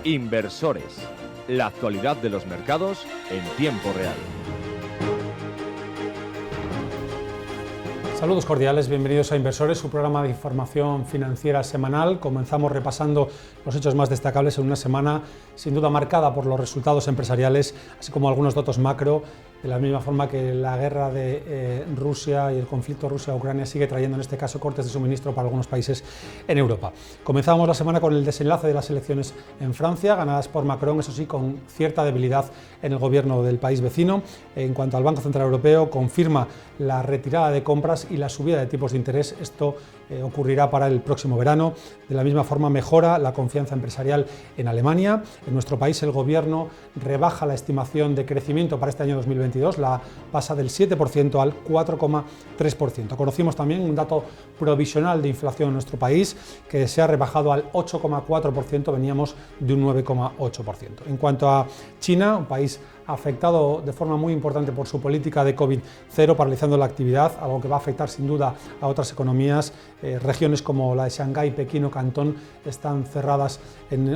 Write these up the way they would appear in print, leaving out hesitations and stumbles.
Inversores, la actualidad de los mercados en tiempo real. Saludos cordiales, bienvenidos a Inversores, su programa de información financiera semanal. Comenzamos repasando los hechos más destacables en una semana sin duda marcada por los resultados empresariales, así como algunos datos macro, de la misma forma que la guerra de Rusia y el conflicto Rusia-Ucrania sigue trayendo en este caso cortes de suministro para algunos países en Europa. Comenzamos la semana con el desenlace de las elecciones en Francia, ganadas por Macron, eso sí, con cierta debilidad en el gobierno del país vecino. En cuanto al Banco Central Europeo, confirma la retirada de compras y la subida de tipos de interés. Esto ocurrirá para el próximo verano. De la misma forma mejora la confianza empresarial en Alemania. En nuestro país el gobierno rebaja la estimación de crecimiento para este año 2022, la pasa del 7% al 4,3%. Conocimos también un dato provisional de inflación en nuestro país que se ha rebajado al 8,4%, veníamos de un 9,8%. En cuanto a China, un país afectado de forma muy importante por su política de COVID-0, paralizando la actividad, algo que va a afectar sin duda a otras economías. Regiones como la de Shanghái, Pekín o Cantón están cerradas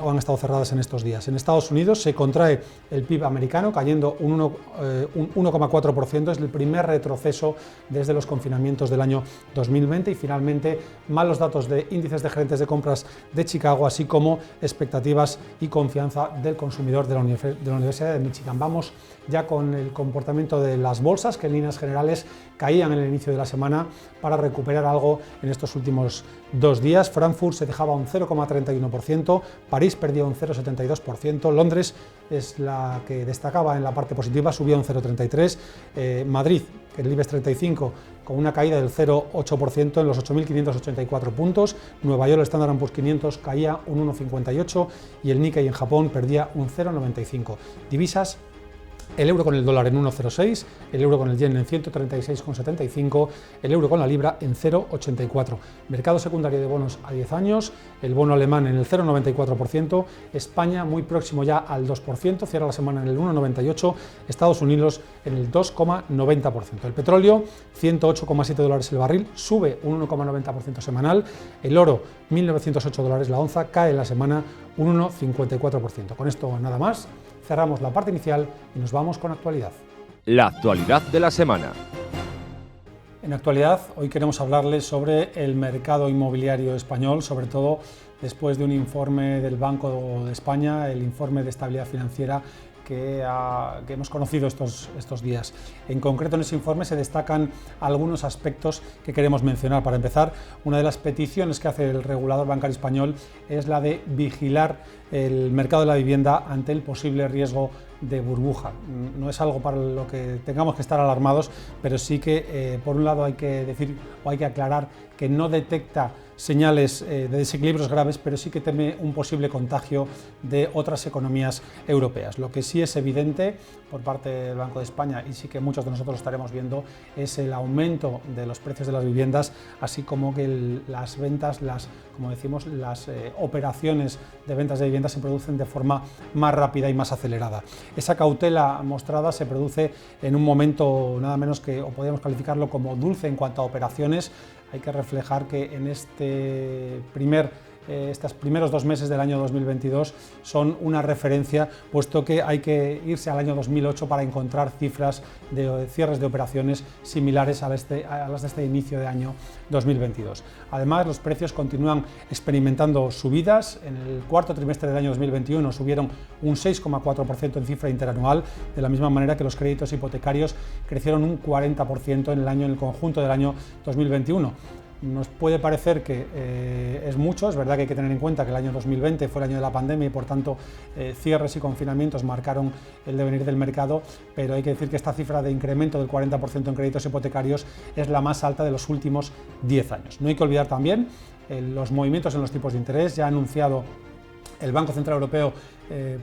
o han estado cerradas en estos días. En Estados Unidos se contrae el PIB americano, cayendo un 1,4%, es el primer retroceso desde los confinamientos del año 2020. Y finalmente, malos datos de índices de gerentes de compras de Chicago, así como expectativas y confianza del consumidor de la Universidad de Michigan. Vamos ya con el comportamiento de las bolsas, que en líneas generales caían en el inicio de la semana para recuperar algo en estos últimos 2 días. Frankfurt se dejaba un 0,31%, París perdía un 0,72%, Londres es la que destacaba en la parte positiva, subía un 0,33%, Madrid, el IBEX 35, con una caída del 0,8% en los 8.584 puntos, Nueva York, el Standard & Poor's 500 caía un 1,58% y el Nikkei en Japón perdía un 0,95%. Divisas: el euro con el dólar en 1,06, el euro con el yen en 136,75, el euro con la libra en 0,84. Mercado secundario de bonos a 10 años, el bono alemán en el 0,94%, España muy próximo ya al 2%, cierra la semana en el 1,98%, Estados Unidos en el 2,90%. El petróleo, $108,7 el barril, sube un 1,90% semanal, el oro, $1.908 la onza, cae en la semana un 1,54%. Con esto nada más. Cerramos la parte inicial y nos vamos con actualidad. La actualidad de la semana. En actualidad, hoy queremos hablarles sobre el mercado inmobiliario español, sobre todo después de un informe del Banco de España, el informe de estabilidad financiera que hemos conocido estos días. En concreto, en ese informe se destacan algunos aspectos que queremos mencionar. Para empezar, una de las peticiones que hace el regulador bancario español es la de vigilar el mercado de la vivienda ante el posible riesgo de burbuja. No es algo para lo que tengamos que estar alarmados, pero sí que por un lado hay que decir o hay que aclarar que no detecta señales de desequilibrios graves, pero sí que teme un posible contagio de otras economías europeas. Lo que sí es evidente por parte del Banco de España, y sí que muchos de nosotros estaremos viendo, es el aumento de los precios de las viviendas, así como que las ventas, como decimos, las operaciones de ventas de viviendas se producen de forma más rápida y más acelerada. Esa cautela mostrada se produce en un momento nada menos que, o podríamos calificarlo como dulce en cuanto a operaciones. Hay que reflejar que en estos primeros 2 meses del año 2022 son una referencia, puesto que hay que irse al año 2008 para encontrar cifras de cierres de operaciones similares a las de este inicio de año 2022. Además, los precios continúan experimentando subidas. En el cuarto trimestre del año 2021 subieron un 6,4% en cifra interanual, de la misma manera que los créditos hipotecarios crecieron un 40% en el conjunto del año 2021. Nos puede parecer que es mucho, es verdad que hay que tener en cuenta que el año 2020 fue el año de la pandemia y por tanto cierres y confinamientos marcaron el devenir del mercado, pero hay que decir que esta cifra de incremento del 40% en créditos hipotecarios es la más alta de los últimos 10 años. No hay que olvidar también los movimientos en los tipos de interés. Ya ha anunciado el Banco Central Europeo,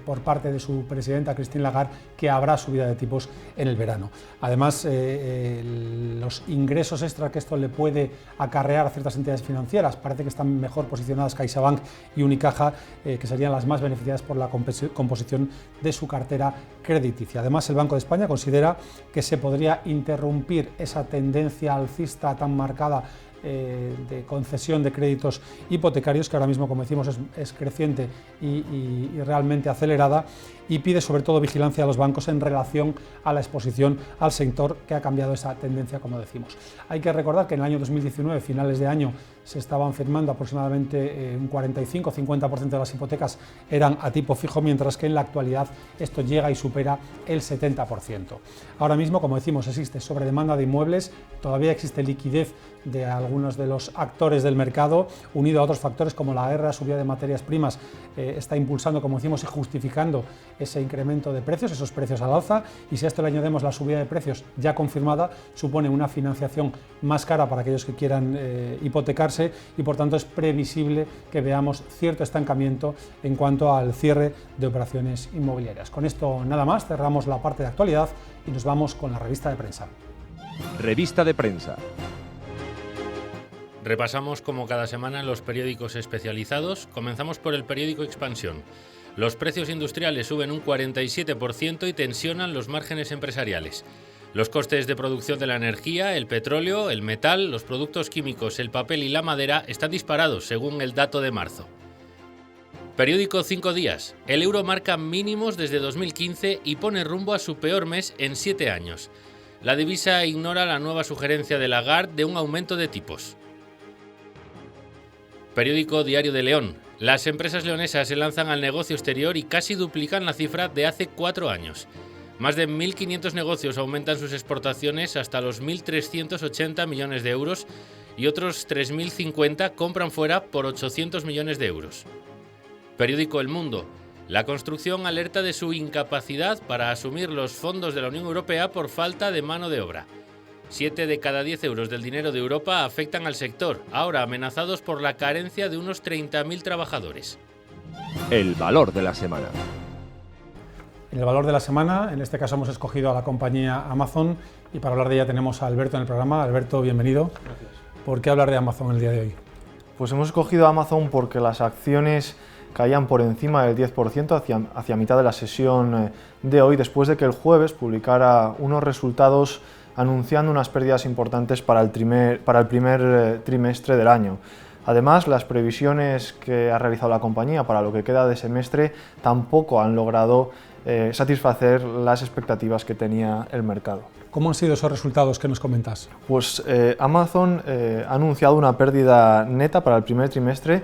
por parte de su presidenta Christine Lagarde, que habrá subida de tipos en el verano. Además, los ingresos extra que esto le puede acarrear a ciertas entidades financieras, parece que están mejor posicionadas CaixaBank y Unicaja, que serían las más beneficiadas por la composición de su cartera crediticia. Además, el Banco de España considera que se podría interrumpir esa tendencia alcista tan marcada de concesión de créditos hipotecarios, que ahora mismo, como decimos, es creciente y realmente acelerada, y pide sobre todo vigilancia a los bancos en relación a la exposición al sector, que ha cambiado esa tendencia, como decimos. Hay que recordar que en el año 2019, finales de año, se estaban firmando aproximadamente un 45-50% de las hipotecas eran a tipo fijo, mientras que en la actualidad esto llega y supera el 70%. Ahora mismo, como decimos, existe sobredemanda de inmuebles, todavía existe liquidez de algunos de los actores del mercado, unido a otros factores como la guerra, subida de materias primas, está impulsando, como decimos, y justificando ese incremento de precios, esos precios al alza, y si a esto le añadimos la subida de precios ya confirmada, supone una financiación más cara para aquellos que quieran hipotecarse, y por tanto es previsible que veamos cierto estancamiento en cuanto al cierre de operaciones inmobiliarias. Con esto nada más, cerramos la parte de actualidad y nos vamos con la revista de prensa. Revista de prensa. Repasamos como cada semana los periódicos especializados. Comenzamos por el periódico Expansión. Los precios industriales suben un 47% y tensionan los márgenes empresariales. Los costes de producción de la energía, el petróleo, el metal, los productos químicos, el papel y la madera están disparados según el dato de marzo. Periódico 5 días. El euro marca mínimos desde 2015 y pone rumbo a su peor mes en 7 años. La divisa ignora la nueva sugerencia de Lagarde de un aumento de tipos. Periódico Diario de León. Las empresas leonesas se lanzan al negocio exterior y casi duplican la cifra de hace 4 años. Más de 1.500 negocios aumentan sus exportaciones hasta los 1.380 millones de euros y otros 3.050 compran fuera por 800 millones de euros. Periódico El Mundo. La construcción alerta de su incapacidad para asumir los fondos de la Unión Europea por falta de mano de obra. 7 de cada 10 euros del dinero de Europa afectan al sector, ahora amenazados por la carencia de unos 30.000 trabajadores. El valor de la semana. En el valor de la semana, en este caso hemos escogido a la compañía Amazon, y para hablar de ella tenemos a Alberto en el programa. Alberto, bienvenido. Gracias. ¿Por qué hablar de Amazon el día de hoy? Pues hemos escogido a Amazon porque las acciones caían por encima del 10% hacia mitad de la sesión de hoy, después de que el jueves publicara unos resultados anunciando unas pérdidas importantes para el primer trimestre del año. Además, las previsiones que ha realizado la compañía para lo que queda de semestre tampoco han logrado satisfacer las expectativas que tenía el mercado. ¿Cómo han sido esos resultados que nos comentas? Pues Amazon ha anunciado una pérdida neta para el primer trimestre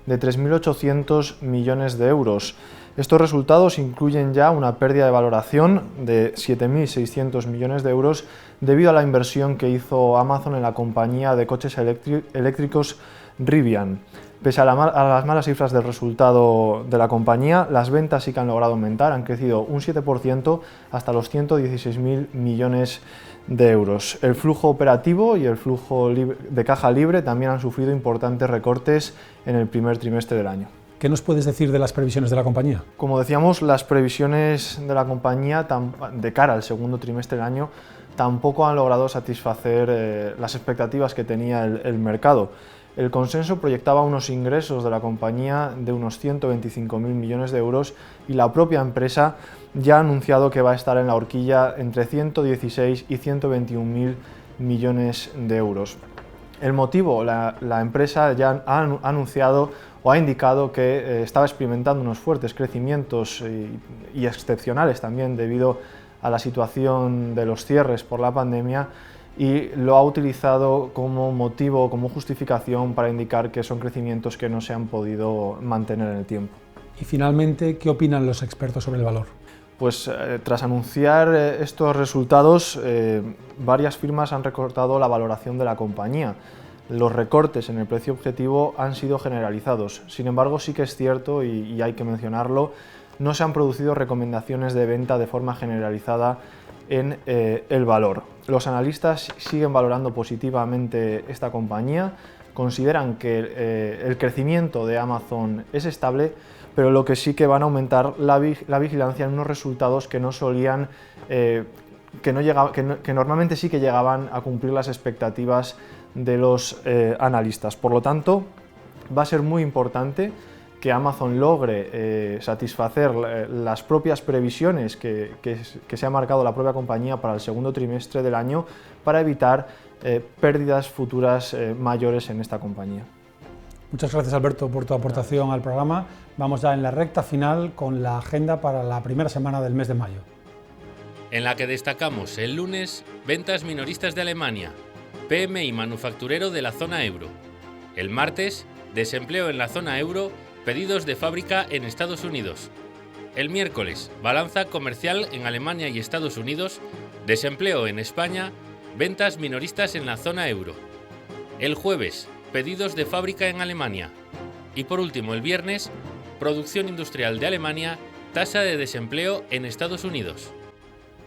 de 3.800 millones de euros. Estos resultados incluyen ya una pérdida de valoración de 7.600 millones de euros debido a la inversión que hizo Amazon en la compañía de coches eléctricos Rivian. Pese a las malas cifras del resultado de la compañía, las ventas sí que han logrado aumentar, han crecido un 7% hasta los 116.000 millones de euros. El flujo operativo y el flujo de caja libre también han sufrido importantes recortes en el primer trimestre del año. ¿Qué nos puedes decir de las previsiones de la compañía? Como decíamos, las previsiones de la compañía de cara al segundo trimestre del año tampoco han logrado satisfacer las expectativas que tenía el mercado. El consenso proyectaba unos ingresos de la compañía de unos 125.000 millones de euros y la propia empresa ya ha anunciado que va a estar en la horquilla entre 116 y 121.000 millones de euros. El motivo, la empresa ya ha anunciado o ha indicado que estaba experimentando unos fuertes crecimientos y excepcionales también debido a la situación de los cierres por la pandemia, y lo ha utilizado como motivo, como justificación para indicar que son crecimientos que no se han podido mantener en el tiempo. Y finalmente, ¿qué opinan los expertos sobre el valor? Pues tras anunciar estos resultados, varias firmas han recortado la valoración de la compañía. Los recortes en el precio objetivo han sido generalizados. Sin embargo, sí que es cierto, y hay que mencionarlo, no se han producido recomendaciones de venta de forma generalizada en el valor. Los analistas siguen valorando positivamente esta compañía, consideran que el crecimiento de Amazon es estable, pero lo que sí que van a aumentar la vigilancia en unos resultados que no solían, que normalmente sí que llegaban a cumplir las expectativas de los analistas. Por lo tanto, va a ser muy importante que Amazon logre satisfacer las propias previsiones que se ha marcado la propia compañía para el segundo trimestre del año, para evitar pérdidas futuras mayores en esta compañía. Muchas gracias, Alberto, por tu aportación al programa. Vamos ya en la recta final con la agenda para la primera semana del mes de mayo. En la que destacamos el lunes ventas minoristas de Alemania, PMI manufacturero de la zona euro. El martes, desempleo en la zona euro, pedidos de fábrica en Estados Unidos. El miércoles, balanza comercial en Alemania y Estados Unidos, desempleo en España, ventas minoristas en la zona euro. El jueves, pedidos de fábrica en Alemania. Y por último, el viernes, producción industrial de Alemania, tasa de desempleo en Estados Unidos.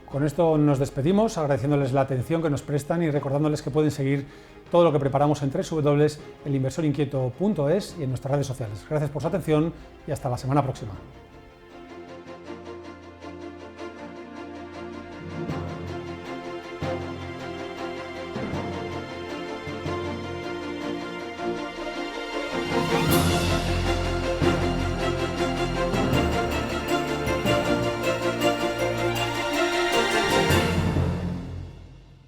Con esto nos despedimos, agradeciéndoles la atención que nos prestan y recordándoles que pueden seguir todo lo que preparamos en www.elinversorinquieto.es y en nuestras redes sociales. Gracias por su atención y hasta la semana próxima.